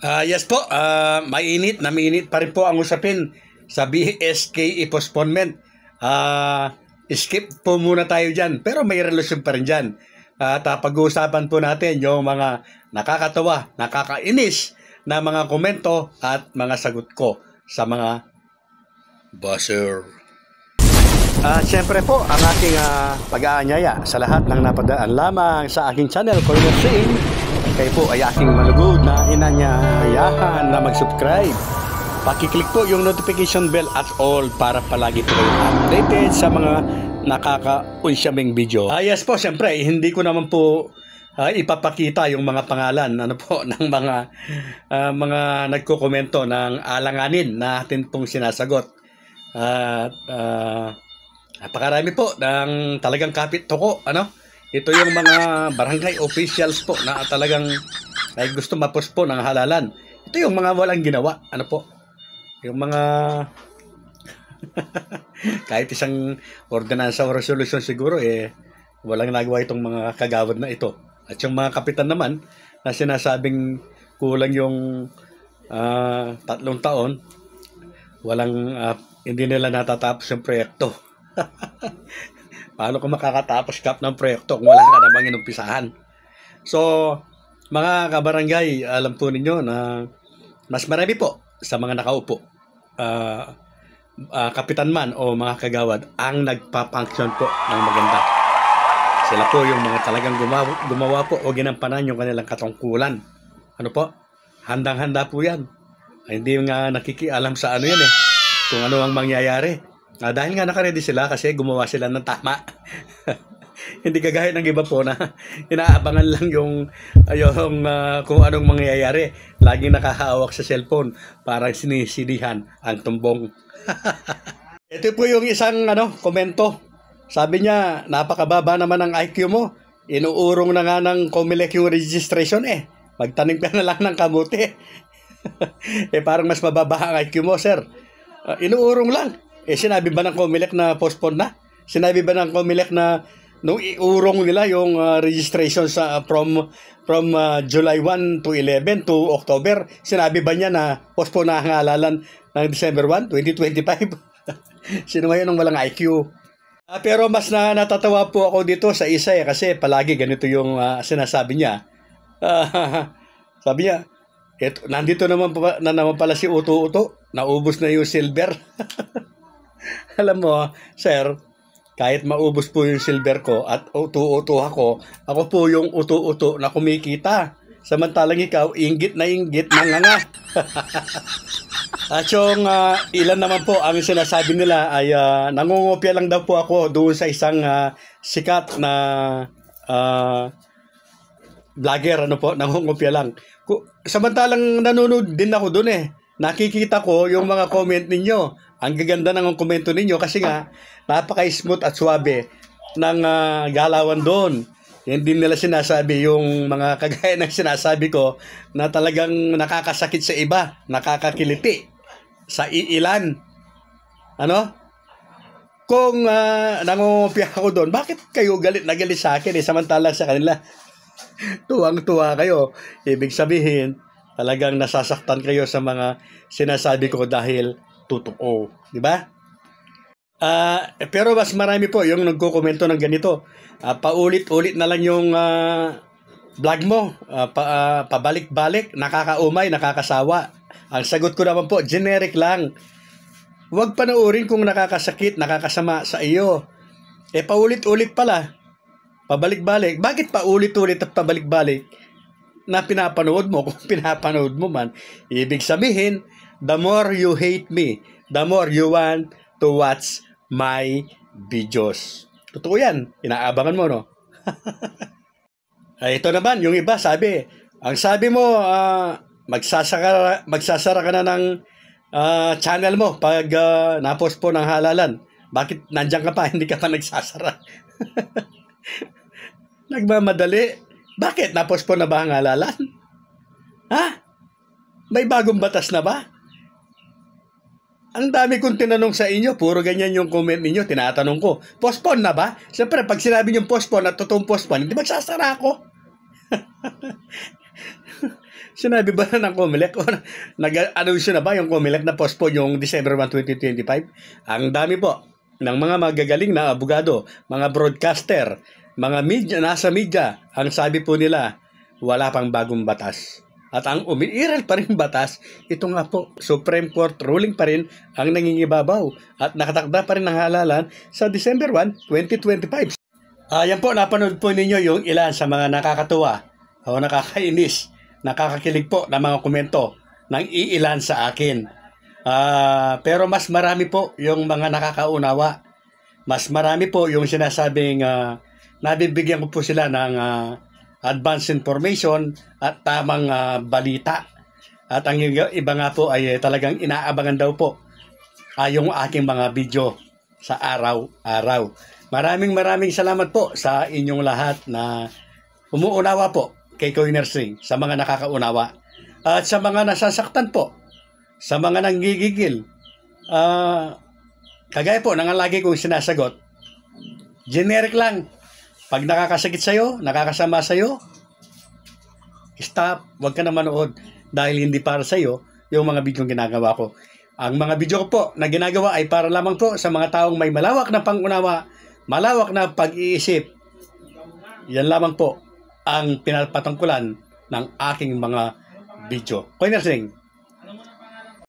Yes po, mainit pa rin po ang usapin sa BSKE postponement. Skip po muna tayo dyan, pero may relasyon pa rin dyan. At pag-uusapan po natin yung mga nakakatawa, nakakainis na mga komento at mga sagot ko sa mga buzzer. Siyempre po, ang aking pag-aanyaya sa lahat ng napadaan lamang sa aking channel, Corner Shane. Kayo po ay aking malugod na inanyayahan na mag-subscribe. Pakiclick po yung notification bell at all para palagi po kayo updated sa mga nakaka-unsyaming video. Yes po, siyempre, hindi ko naman po ipapakita yung mga pangalan ng mga nagko-komento ng alanganin na atin pong sinasagot. Napakarami po ng talagang kapit toko, ito yung mga barangay officials po na talagang ay gusto mapos po ng halalan. Ito yung mga walang ginawa, yung mga kahit isang ordinansa o resolution siguro walang nagawa itong mga kagawad na ito. At yung mga kapitan naman na sinasabing kulang yung 3 taon, hindi nila natatapos yung proyekto. Paano kung makakatapos ng proyekto kung wala ka namang inumpisahan? So, mga kabarangay, alam po ninyo na mas marami po sa mga nakaupo, kapitan man o mga kagawad, ang nagpapunction po ng maganda. Sila po yung mga talagang gumawa po o ginampanan yung kanilang katungkulan. Handang-handa po yan. Hindi nga nakikialam sa yan kung ano ang mangyayari. Dahil nga nakaredy sila kasi gumawa sila ng tama. Hindi kagaya ng iba po na inaabangan lang yung kung anong mangyayari. Laging nakahawak sa cellphone para sinisidihan ang tumbong. Ito po yung isang komento. Sabi niya, napakababa naman ang IQ mo. Inuurong na nga ng Comelec yung registration Magtanim ka na lang ng kamuti. Parang mas mababa ang IQ mo, sir. Inuurong lang. Sinabi ba ng Comelec na postpone na? Sinabi ba ng Comelec na nung iurong nila yung registration from July 1 to 11 to October, sinabi ba niya na postpone na ang halalan ng December 1, 2025? Sino ba yun ang walang IQ? Pero mas natatawa po ako dito sa isa kasi palagi ganito yung sinasabi niya. Sabi niya, nandito naman pala si Uto-Uto, naubos na yung silver. Alam mo, sir, kahit maubos po yung silver ko at uto-uto ako po yung uto-uto na kumikita. Samantalang ikaw, inggit na nga. At yung ilan naman po ang sinasabi nila ay nangungopia lang daw po ako doon sa isang sikat na vlogger, nangungopia lang. Samantalang nanonood din ako doon nakikita ko yung mga comment ninyo. Ang gaganda ng komento ninyo kasi nga napaka-smooth at suabe ng galawan doon. Hindi nila sinasabi yung mga kagaya ng sinasabi ko na talagang nakakasakit sa iba, nakakakiliti sa iilan. Kung nangungopia ako doon, bakit kayo galit na galit sa akin samantala sa kanila tuwang-tuwa kayo? Ibig sabihin, talagang nasasaktan kayo sa mga sinasabi ko dahil totoo, di ba? Pero mas marami po yung nagko-komento ng ganito. Paulit-ulit na lang yung vlog mo. Pabalik-balik, nakakaumay, nakakasawa. Ang sagot ko naman po, generic lang. Huwag panoorin kung nakakasakit, nakakasama sa iyo. Paulit-ulit pala. Pabalik-balik. Bakit paulit-ulit at pabalik-balik na pinapanood mo? Kung pinapanood mo man, ibig sabihin, the more you hate me, the more you want to watch my videos. Totoo yan. Inaabangan mo, no? Ito naman, yung iba sabi, ang sabi mo, magsasara ka na ng channel mo pag napos po ng halalan. Bakit nandiyan ka pa? Hindi ka pa nagsasara. Nagmamadali. Bakit? Napos po na ba ang halalan? May bagong batas na ba? Ang dami kong tinanong sa inyo, puro ganyan yung comment ninyo, tinatanong ko, postpone na ba? Siyempre, pag sinabi nyo postpone at totoong postpone, hindi magsasara ako. Sinabi ba na ng COMELEC o nag-announce na ba yung COMELEC na postpone yung December 1, 2025? Ang dami po ng mga magagaling na abogado, mga broadcaster, mga media, nasa media, ang sabi po nila, wala pang bagong batas. At ang umiiral pa rin batas, ito nga po, Supreme Court ruling pa rin ang nangingibabaw at nakatakda pa rin ng halalan sa December 1, 2025. Yan po, napanood po ninyo yung ilan sa mga nakakatuwa o nakakainis, nakakakilig po na mga komento ng iilan sa akin. Pero mas marami po yung mga nakakaunawa. Mas marami po yung sinasabing nabibigyan ko po sila ng advance information at tamang balita. At ang iba nga po ay talagang inaabangan daw po yung aking mga video sa araw-araw. Maraming salamat po sa inyong lahat na umuunawa po kay Coinersing, sa mga nakakaunawa. At sa mga nasasaktan po, sa mga nanggigigil, kagaya po ng lagi kong sinasagot, generic lang. Pag nakakasakit sa'yo, nakakasama sa'yo, stop, huwag ka na manood dahil hindi para sa'yo yung mga video ginagawa ko. Ang mga video ko po na ginagawa ay para lamang po sa mga taong may malawak na pangunawa, malawak na pag-iisip. Yan lamang po ang pinapatungkulan ng aking mga video. Coinersing.